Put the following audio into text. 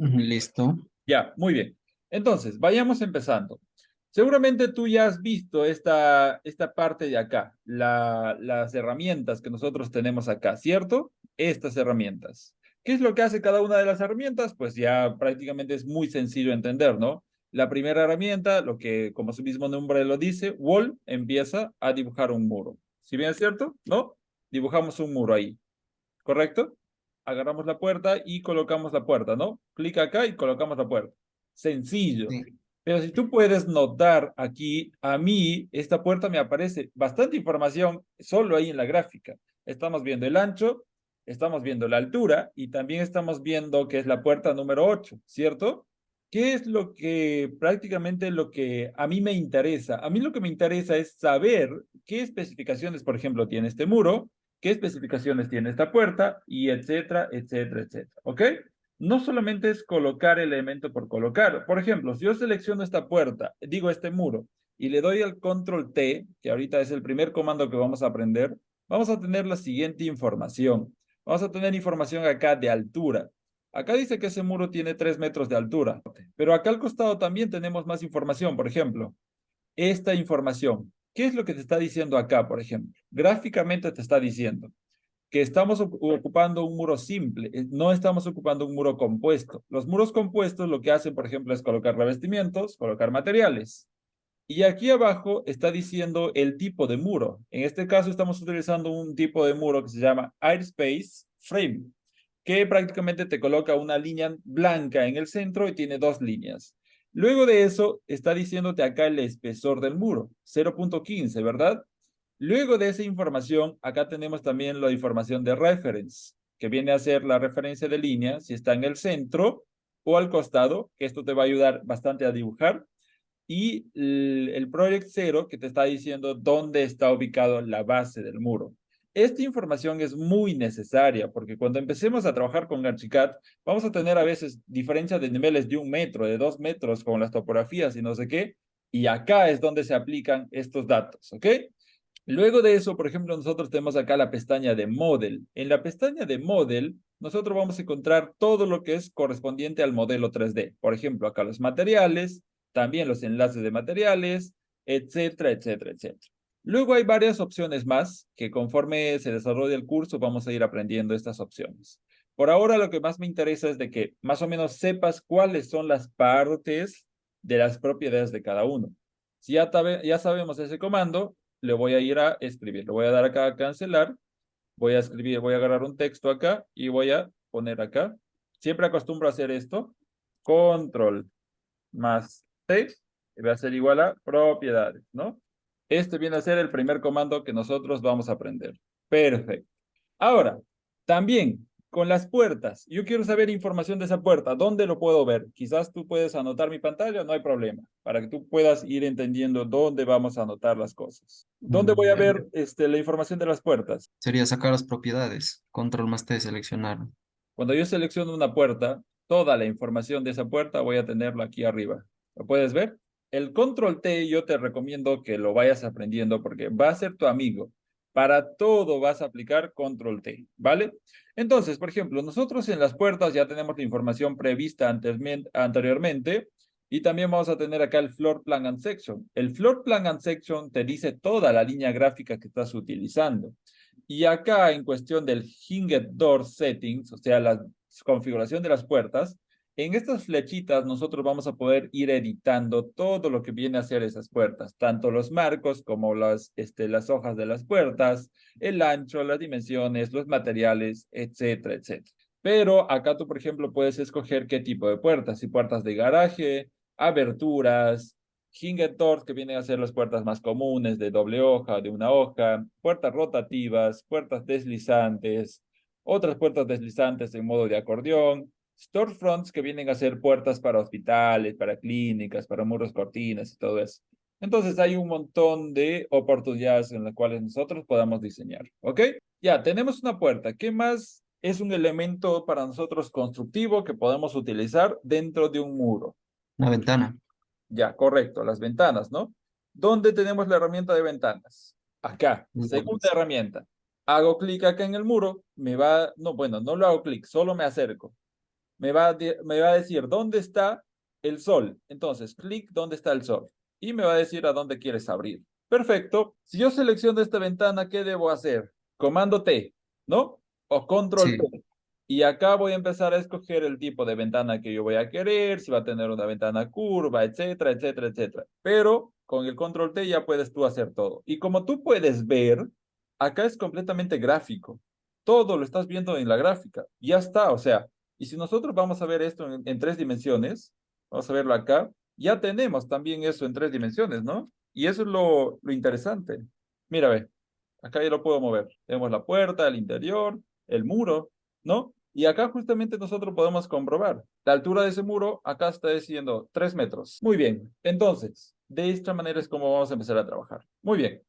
Listo. Ya, muy bien. Entonces, vayamos empezando. Seguramente tú ya has visto esta parte de acá, las herramientas que nosotros tenemos acá, ¿cierto? Estas herramientas. ¿Qué es lo que hace cada una de las herramientas? Pues ya prácticamente es muy sencillo entender, ¿no? La primera herramienta, lo que como su mismo nombre lo dice, wall, empieza a dibujar un muro. ¿Sí bien es cierto? ¿No? Dibujamos un muro ahí. ¿Correcto? Agarramos la puerta y colocamos la puerta, ¿no? Clic acá y colocamos la puerta. Sencillo. Sí. Pero si tú puedes notar aquí, a mí esta puerta me aparece bastante información solo ahí en la gráfica. Estamos viendo el ancho, estamos viendo la altura y también estamos viendo que es la puerta número 8, ¿cierto? ¿Qué es lo que prácticamente lo que a mí me interesa? A mí lo que me interesa es saber qué especificaciones, por ejemplo, tiene este muro, qué especificaciones tiene esta puerta y etcétera, etcétera, etcétera. ¿Ok? No solamente es colocar elemento por colocar. Por ejemplo, si yo selecciono esta puerta, digo este muro, y le doy al control T, que ahorita es el primer comando que vamos a aprender, vamos a tener la siguiente información. Vamos a tener información acá de altura. Acá dice que ese muro tiene 3 metros de altura, pero acá al costado también tenemos más información. Por ejemplo, esta información. ¿Qué es lo que te está diciendo acá, por ejemplo? Gráficamente te está diciendo que estamos ocupando un muro simple, no estamos ocupando un muro compuesto. Los muros compuestos lo que hacen, por ejemplo, es colocar revestimientos, colocar materiales. Y aquí abajo está diciendo el tipo de muro. En este caso estamos utilizando un tipo de muro que se llama Airspace Frame, que prácticamente te coloca una línea blanca en el centro y tiene dos líneas. Luego de eso está diciéndote acá el espesor del muro, 0.15, ¿verdad? Luego de esa información, acá tenemos también la información de reference, que viene a ser la referencia de línea, si está en el centro o al costado, que esto te va a ayudar bastante a dibujar y el Project Zero que te está diciendo dónde está ubicado la base del muro. Esta información es muy necesaria porque cuando empecemos a trabajar con Archicad vamos a tener a veces diferencias de niveles de 1 metro, de 2 metros con las topografías y no sé qué, y acá es donde se aplican estos datos, ¿ok? Luego de eso, por ejemplo, nosotros tenemos acá la pestaña de Model. En la pestaña de Model, nosotros vamos a encontrar todo lo que es correspondiente al modelo 3D. Por ejemplo, acá los materiales, también los enlaces de materiales, etcétera, etcétera, etcétera. Luego hay varias opciones más que conforme se desarrolla el curso vamos a ir aprendiendo estas opciones. Por ahora lo que más me interesa es de que más o menos sepas cuáles son las partes de las propiedades de cada uno. Si ya sabemos ese comando, le voy a ir a escribir. Le voy a dar acá a cancelar. Voy a escribir, voy a agarrar un texto acá y voy a poner acá. Siempre acostumbro a hacer esto. Control más T y va a ser igual a propiedades, ¿no? Este viene a ser el primer comando que nosotros vamos a aprender. Perfecto. Ahora, también con las puertas, yo quiero saber información de esa puerta. ¿Dónde lo puedo ver? Quizás tú puedes anotar mi pantalla, no hay problema, para que tú puedas ir entendiendo dónde vamos a anotar las cosas. ¿Dónde voy a Ya. ver la información de las puertas? Sería sacar las propiedades. Control más T, seleccionar. Cuando yo selecciono una puerta, toda la información de esa puerta voy a tenerla aquí arriba. ¿Lo puedes ver? El control T yo te recomiendo que lo vayas aprendiendo porque va a ser tu amigo. Para todo vas a aplicar control T, ¿vale? Entonces, por ejemplo, nosotros en las puertas ya tenemos la información prevista anteriormente y también vamos a tener acá el floor plan and section. El floor plan and section te dice toda la línea gráfica que estás utilizando. Y acá en cuestión del Hinged Door Settings, o sea, la configuración de las puertas, en estas flechitas nosotros vamos a poder ir editando todo lo que viene a ser esas puertas, tanto los marcos como las hojas de las puertas, el ancho, las dimensiones, los materiales, etcétera, etcétera. Pero acá tú, por ejemplo, puedes escoger qué tipo de puertas, si puertas de garaje, aberturas, Hinge doors, que vienen a ser las puertas más comunes de doble hoja, de una hoja, puertas rotativas, puertas deslizantes, otras puertas deslizantes en modo de acordeón, storefronts, que vienen a ser puertas para hospitales, para clínicas, para muros, cortinas y todo eso. Entonces hay un montón de oportunidades en las cuales nosotros podamos diseñar. ¿Ok? Ya, tenemos una puerta. ¿Qué más es un elemento para nosotros constructivo que podemos utilizar dentro de un muro? Una ventana. Ya, correcto, las ventanas, ¿no? ¿Dónde tenemos la herramienta de ventanas? Acá, segunda Ventanas. herramienta. Hago clic acá en el muro, me va, no, bueno, no lo hago clic, solo me acerco. me va a decir dónde está el sol. Entonces, clic dónde está el sol. Y me va a decir a dónde quieres abrir. Perfecto. Si yo selecciono esta ventana, ¿qué debo hacer? Comando T, ¿no? O control Sí, T. Y acá voy a empezar a escoger el tipo de ventana que yo voy a querer, si va a tener una ventana curva, etcétera, etcétera, etcétera. Pero con el control T ya puedes tú hacer todo. Y como tú puedes ver, acá es completamente gráfico. Todo lo estás viendo en la gráfica. Ya está, o sea, y si nosotros vamos a ver esto en 3 dimensiones, vamos a verlo acá, ya tenemos también eso en 3 dimensiones, ¿no? Y eso es lo interesante. Mira, ve, acá ya lo puedo mover. Tenemos la puerta, el interior, el muro, ¿no? Y acá justamente nosotros podemos comprobar. La altura de ese muro acá está diciendo 3 metros. Muy bien. Entonces, de esta manera es como vamos a empezar a trabajar. Muy bien.